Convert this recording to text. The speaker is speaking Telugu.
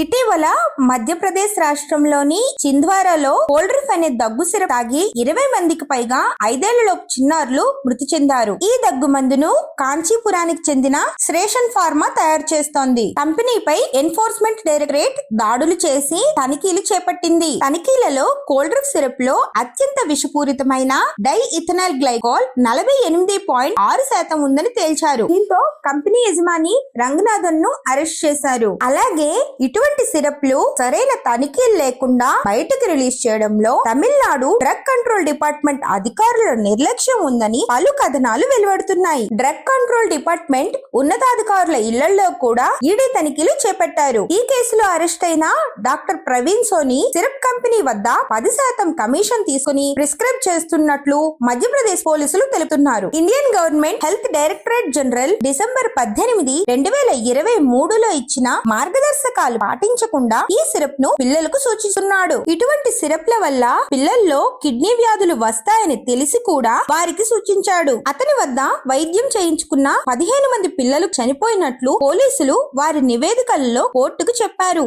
ఇటీవల మధ్యప్రదేశ్ రాష్ట్రంలోని చింద్వారాలో కోల్డ్రిఫ్ అనే దగ్గు సిరప్ తాగి 20 మందికి పైగా 5 ఏళ్లలోపు చిన్నారులు మృతి చెందారు. ఈ దగ్గు మందును కాంచీపురానికి చెందిన శ్రేషన్ ఫార్మా తయారు చేస్తోంది. కంపెనీపై ఎన్ఫోర్స్మెంట్ డైరెక్టరేట్ దాడులు చేసి తనిఖీలు చేపట్టింది. తనిఖీలలో కోల్డ్రిఫ్ సిరప్ లో అత్యంత విషపూరితమైన డై ఇథనాల్ గ్లైకాల్ 48.6% ఉందని తేల్చారు. దీంతో కంపెనీ యజమాని రంగనాథన్ ను అరెస్ట్ చేశారు. అలాగే ఇటువంటి సిరప్ లు సరైన తనిఖీలు లేకుండా బయటకు రిలీజ్ చేయడంలో తమిళనాడు డ్రగ్ కంట్రోల్ డిపార్ట్మెంట్ అధికారుల నిర్లక్ష్యం ఉందని పలు కథనాలు వెలువడుతున్నాయి. డ్రగ్ కంట్రోల్ డిపార్ట్మెంట్ ఉన్నతాధికారుల ఇళ్లలో కూడా ఈడీ తనిఖీలు చేపట్టారు. ఈ కేసులో అరెస్ట్ అయిన doctor Praveen Soni syrup company వద్ద 10% కమిషన్ తీసుకుని ప్రిస్క్రైబ్ చేస్తున్నట్లు మధ్యప్రదేశ్ పోలీసులు తెలుపుతున్నారు. Indian government health directorate general December 18, 2023లో ఇచ్చిన మార్గదర్శకాలు పాటించకుండా ఈ సిరప్ ను పిల్లలకు సూచిస్తున్నాడు. ఇటువంటి సిరప్ల వల్ల పిల్లల్లో కిడ్నీ వ్యాధులు వస్తాయని తెలిసి కూడా వారికి సూచించాడు. అతని వద్ద వైద్యం చేయించుకున్న 15 మంది పిల్లలు చనిపోయినట్లు పోలీసులు వారి నివేదికలలో కోర్టుకు చెప్పారు.